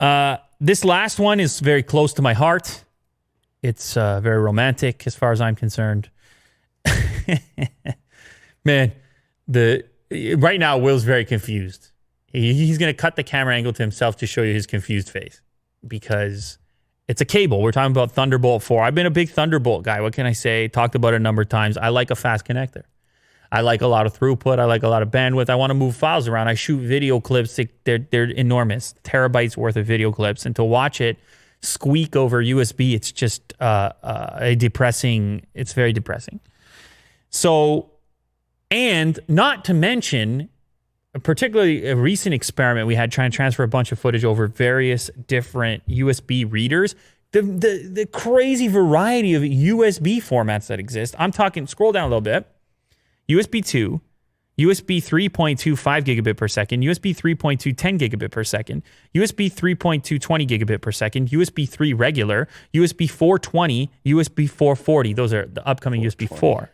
This last one is very close to my heart. It's very romantic as far as I'm concerned. Man, right now Will's very confused. He's going to cut the camera angle to himself to show you his confused face because it's a cable. We're talking about Thunderbolt 4. I've been a big Thunderbolt guy. What can I say? Talked about it a number of times. I like a fast connector. I like a lot of throughput. I like a lot of bandwidth. I want to move files around. I shoot video clips. They're enormous, terabytes worth of video clips. And to watch it squeak over USB, it's just it's very depressing. So, and not to mention, particularly a recent experiment we had trying to transfer a bunch of footage over various different USB readers. The crazy variety of USB formats that exist. I'm talking, scroll down a little bit. USB 2, USB 3.2 5 gigabit per second, USB 3.2 10 gigabit per second, USB 3.2 20 gigabit per second, USB 3 regular, USB 420, USB 440. Those are the upcoming USB 4.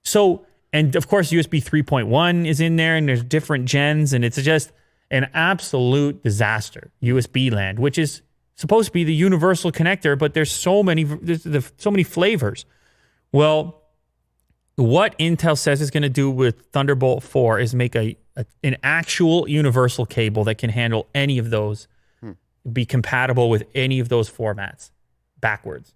So, and of course, USB 3.1 is in there, and there's different gens, and it's just an absolute disaster. USB land, which is supposed to be the universal connector, but there's so many flavors. Well, what Intel says it's going to do with Thunderbolt 4 is make an actual universal cable that can handle any of those, be compatible with any of those formats backwards,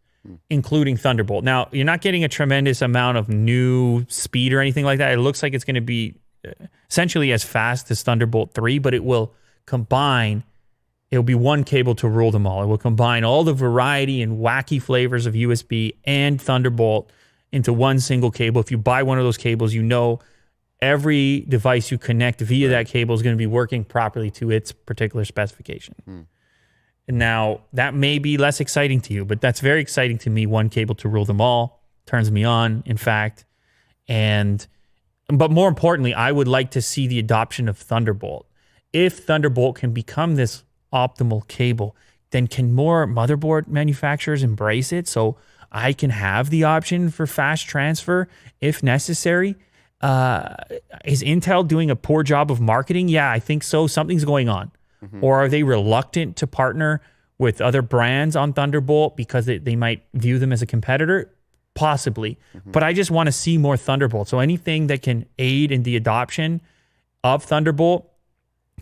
including Thunderbolt. Now, you're not getting a tremendous amount of new speed or anything like that. It looks like it's going to be essentially as fast as Thunderbolt 3, but it will combine, it'll be one cable to rule them all. It will combine all the variety and wacky flavors of USB and Thunderbolt into one single cable. If you buy one of those cables, you know every device you connect via that cable is going to be working properly to its particular specification. Now, that may be less exciting to you, but that's very exciting to me. One cable to rule them all turns me on, in fact. But more importantly, I would like to see the adoption of Thunderbolt. If Thunderbolt can become this optimal cable, then can more motherboard manufacturers embrace it? So I can have the option for fast transfer if necessary. Is Intel doing a poor job of marketing? Yeah, I think so. Something's going on. Or are they reluctant to partner with other brands on Thunderbolt because they might view them as a competitor? Possibly. But I just want to see more Thunderbolt. So anything that can aid in the adoption of Thunderbolt,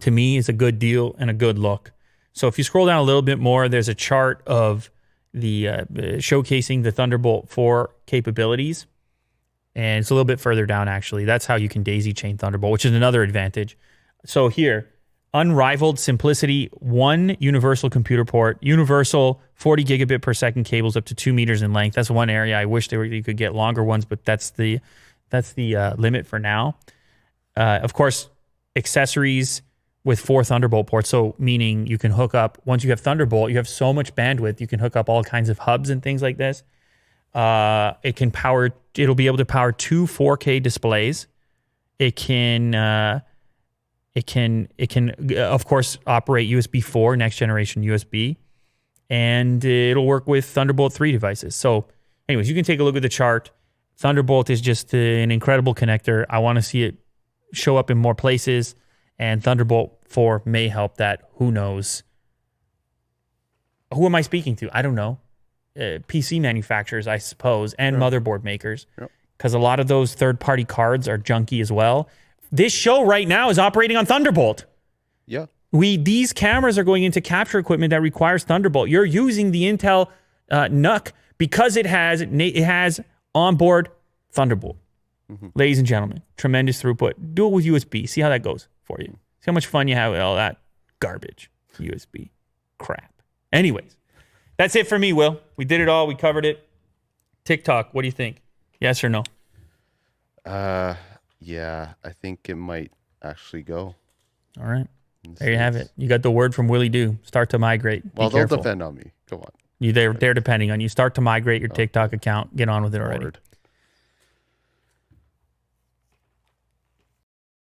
to me, is a good deal and a good look. So if you scroll down a little bit more, there's a chart of the showcasing the Thunderbolt 4 capabilities. And it's a little bit further down, actually. That's how you can daisy chain Thunderbolt, which is another advantage. So here, Unrivaled Simplicity, one universal computer port, universal 40 gigabit per second cables up to 2 meters in length. That's one area. I wish you could get longer ones, but that's the limit for now. Of course, accessories with 4 Thunderbolt ports. So meaning you can hook up, once you have Thunderbolt, you have so much bandwidth, you can hook up all kinds of hubs and things like this. It'll be able to power 2 4K displays. It can of course operate USB 4, next generation USB, and it'll work with Thunderbolt 3 devices. So anyways, you can take a look at the chart. Thunderbolt is just an incredible connector. I want to see it show up in more places, and Thunderbolt 4 may help that. Who knows? Who am I speaking to? I don't know. PC manufacturers, I suppose, and motherboard makers, because a lot of those third-party cards are junky as well. This show right now is operating on Thunderbolt. Yeah. These cameras are going into capture equipment that requires Thunderbolt. You're using the Intel NUC because it has onboard Thunderbolt. Ladies and gentlemen, tremendous throughput. Do it with USB. See how that goes for you. See how much fun you have with all that garbage USB crap. Anyways, that's it for me, Will. We did it all. We covered it. TikTok, what do you think? Yes or no? Yeah, I think it might actually go. All right. There you have it. You got the word from Willie Doo. Start to migrate. Be Well, careful. don't depend on me. Come on. They're depending on you. Start to migrate your TikTok account. Get on with it already. Word.